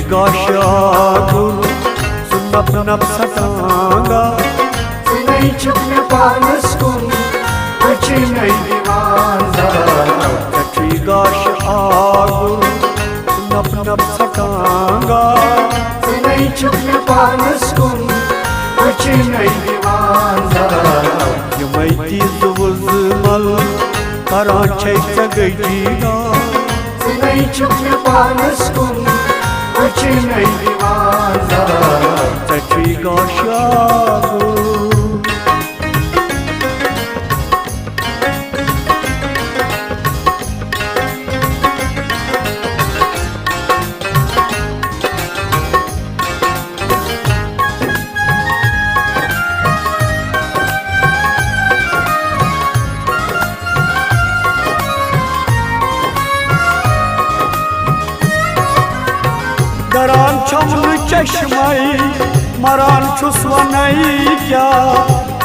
Gaşadır, sunap nap satanga. Sınay çıkne panıskun, içiney divanza. Kaçı gaşadır, sunap nap satanga. Sınay çıkne panıskun, içiney divanza. Yamayti zuvuzmal, karan çeyse gaydiga. Sınay çıkne panıskun, içiney divanza. Kaçı gaşadır. Daran çamlı çeşmeyi maran çusvanayı kya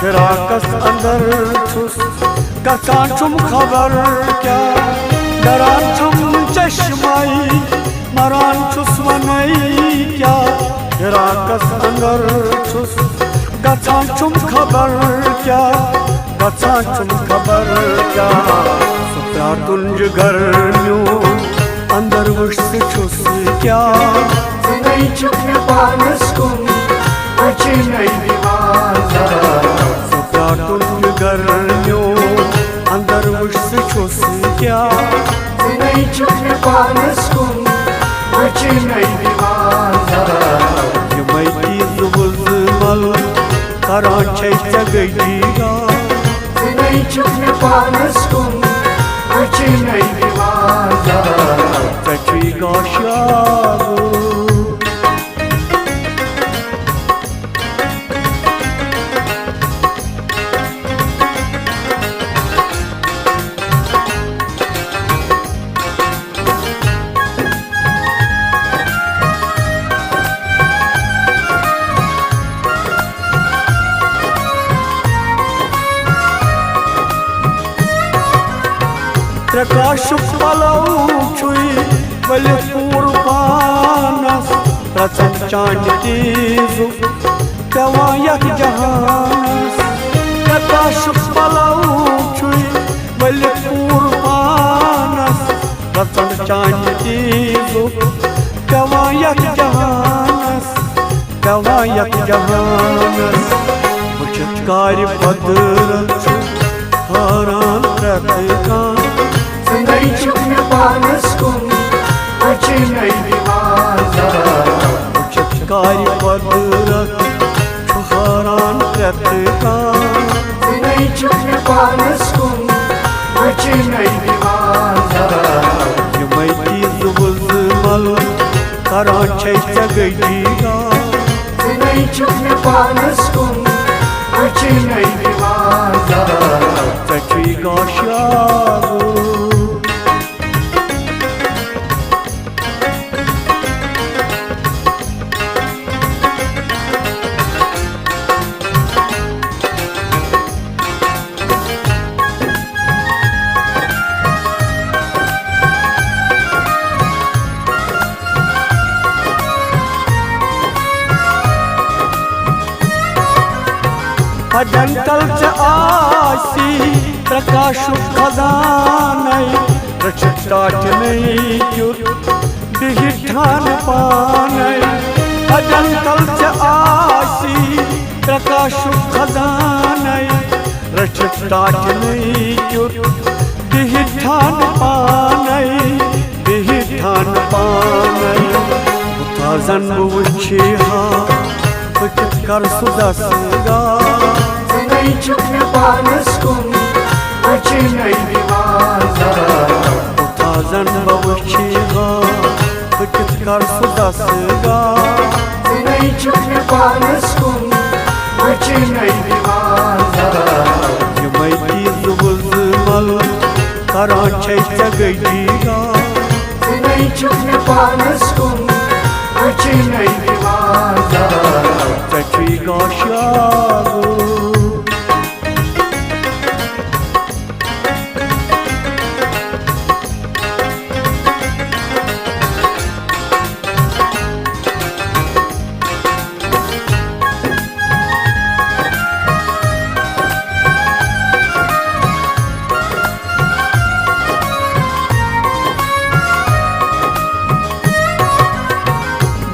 Firakas andar çus kaçan çum haber kya Daran çamlı çeşmeyi maran çusvanayı kya Firakas andar çus kaçan çum haber kya Kaçan çum haber kya Supratun jigarnyu अंदर वुश्त छुस क्या Sınay çıkne panıskun, içiney divanza. Supratun jigarnyu अंदर वुश्त छुस क्या Sınay çıkne panıskun, içiney divanza. Yamayti zuvuzmal karan çeyse gaydiga Sınay çıkne panıskun, içiney divanza. Kaçı gaşadır. प्रकाश पलौछुई बलि पूर्वानस प्रचंड चांद तीजु पेवां यख जहानस प्रकाश पलौछुई बलि पूर्वानस प्रचंड चांद तीजु पेवां यख जहानस वुचित कार्य बदरत हारान प्रत्येकान Sınay çıkne panıskun, içiney divanza. Vücut kari padrat çuharan pratikan Sınay çıkne panıskun, içiney divanza. Yamayti zuvuzmal karan çeyse gaydiga Sınay çıkne panıskun, içiney divanza. Kaçı gaşadır. अजंतल च आसी प्रकाश खजानई रचटाट नहीं क्युत दिहिठान पानई अजंतल च आसी प्रकाश खजानई रचटाट नहीं क्युत दिहिठान पानई उताजन बुवच्छिहा बचत कर सुदसगा Sınay çıkne panıskun, içiney divanza. Utazan bavuşiga bचत कर सुदसगा Sınay çıkne panıskun, içiney वचनै निवाजा यमै चीज वुजमल करान छै जगैगा ज़नै छुप्न पानस कुन वचनै निवाजा चचीगा शागो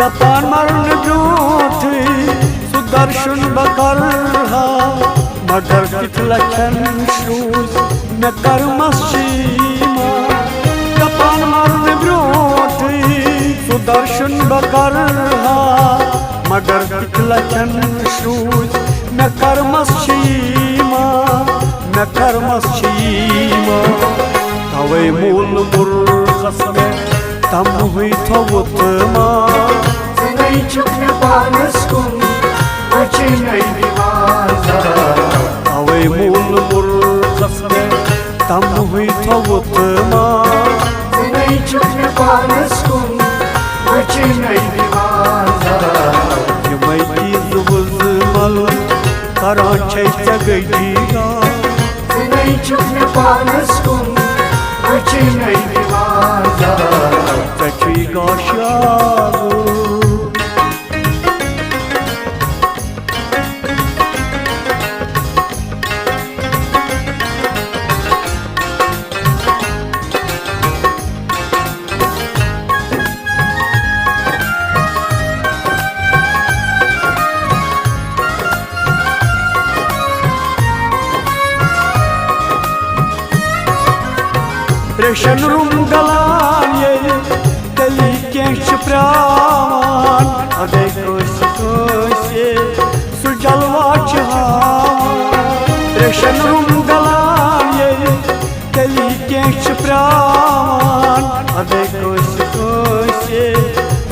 दपान मरण ब्रोथी सुदर्शन बकरहा मगर कित लक्षण शूज में कर्मस शीमा दपान मरण ब्रोथी सुदर्शन बकरहा मगर कित लक्षण शूज में कर्मस शीमा तवे मूल मूर्खस में तम हुई थवुतमा ज़नै छुप्न पानस कुन वचनै निवाजा तवे मूल मूर्खस में तम हुई थवुतमा ज़नै छुप्न पानस कुन वचनै निवाजा यमै चीज वुजमल करान छै जगैगा ज़नै छुप्न पानस कुन वचनै निवाजा चचीगा शागो रेशन रूम गलान ये तली केश प्राण अदे कोसे सुजलवा चावन रेशन रूम गलान ये तली केश प्राण अदे कोसे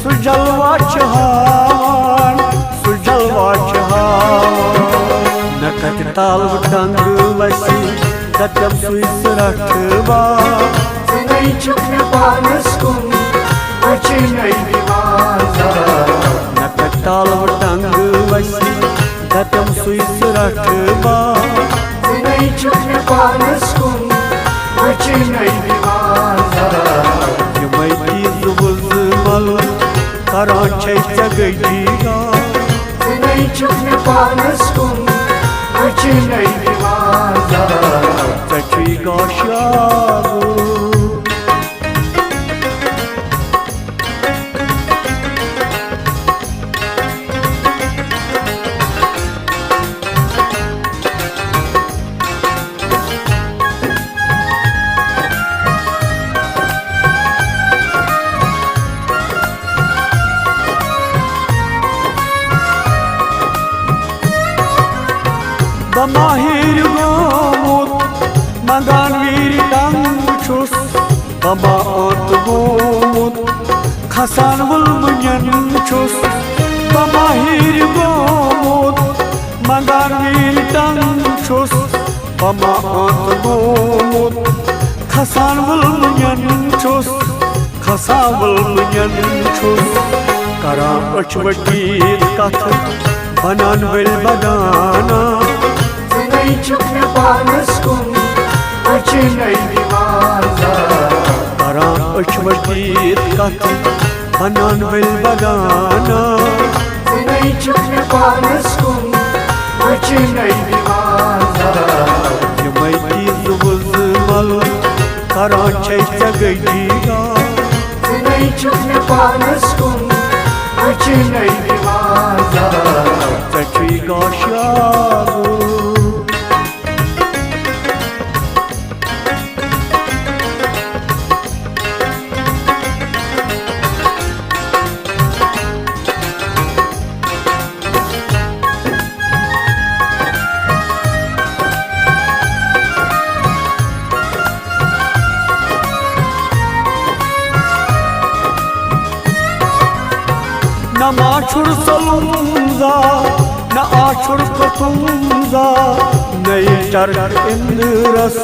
सुजलवा चावन नकत ताल टंग वसी दतम सुइस रखबा ज़नै छुप्न पानस कुन वचनै निवाजा नकत ताल टंग वसी दतम सुइस रखबा ज़नै छुप्न पानस कुन वचनै निवाजा यमै चीज वुजमल करान छै जगैगा ज़नै छुप्न पानस कुन वचनै निवाजा चचीगा शागो बमाहिर गोमुत मगान वीर टंग छुस बमा अंत गोमुत खसान वुलमयन छुस बमाहिर गोमुत मगान वीर टंग छुस बमा अंत गोमुत खसान वुलमयन छुस करा अचवटीत कथ बनान वेल बगाना ज़नै छुप्न पानस कुन वचनै निवाजा करा अचवटीत कथ बनान वेल बगाना ज़नै छुप्न पानस कुन वचनै निवाजा यमै चीज वुजमल करान छै जगैगा ज़नै छुप्न पानस कुन वचनै निवाजा चचीगा शागो न माछुर सलुंजा न आछ आछुर खतुमजा नई चर इंद्रस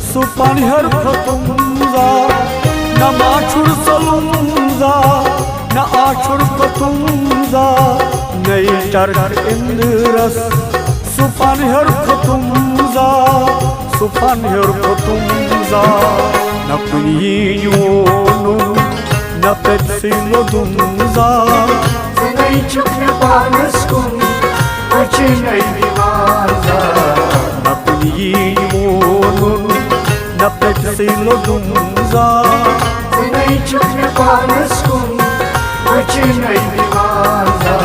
सुपनिहर खतुमजा न माछुर सलुमजा न आछुर खतुमजा नई चर इंद्रस सुपनिहर खतुमजा न कुनियोनु न पेtsiलो dumza Zinai chukne panaskum Achinai vivaza na kuniyonu na petsilo dumza Zinai chukne panaskum Achinai vivaza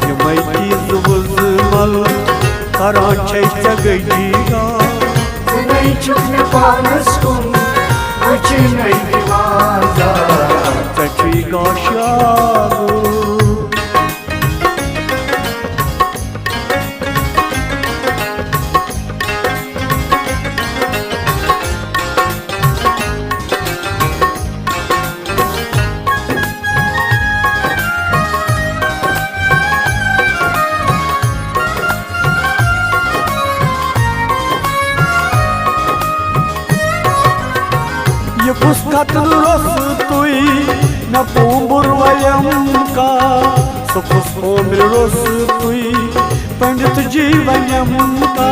Yamai tizvuzmal karanchai chagaiga Zinai chukne panaskum Achinai vivaza Tachiga shagu Ye puskatın rostui na pombur vayamka Sokus pomir rostui pandit jivanyamka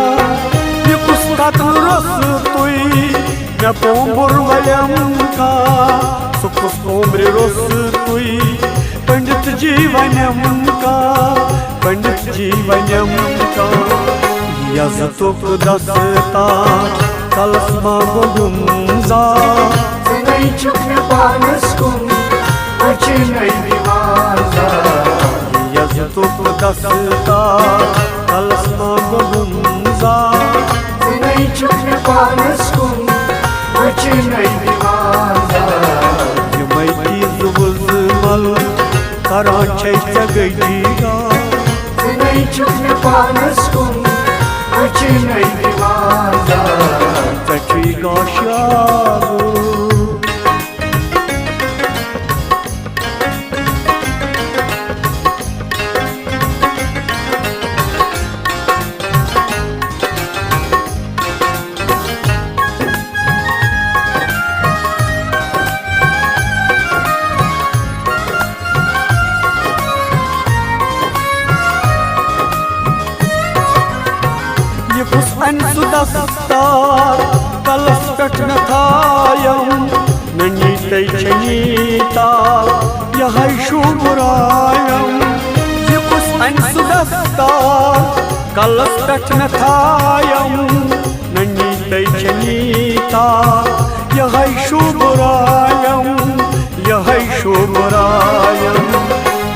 Ye puskatın rostui na pombur vayamka Sokus pomir rostui pandit jivanyamka Yazıtuk dasta kalasma godumza Zinai chukne panaskum Achinai vivaza Yazıtuk dasta kalasma godumza Zinai chukne panaskum Achinai vivaza Yamai tizvuzmal karanchai chagaiga Zinai chukne panaskum Achinai vivaza Tachiga shagu An sudastar kalas pet na thayam nani tai chanita yahai shumurayam Yepus an sudastar kalas pet na thayam nani tai chanita yahai shumurayam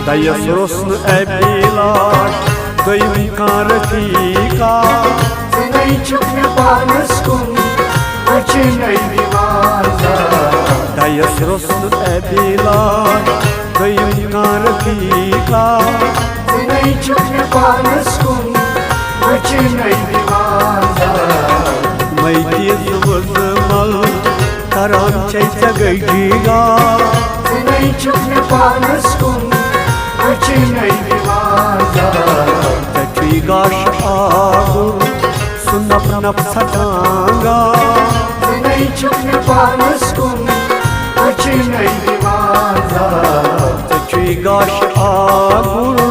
Dayas rosn ebilar dayim karatika Zinai chukne panaskum Achinai vivaza Dayas rosn ebilar dayim karatika Zinai chukne panaskum Achinai vivaza Mai tizvuzmal karanchai chagaiga Zinai chukne panaskum Achinai vivaza Tachiga shagu sunap nap satanga Zinai chukne panaskum Achinai vivaza Tachiga shagu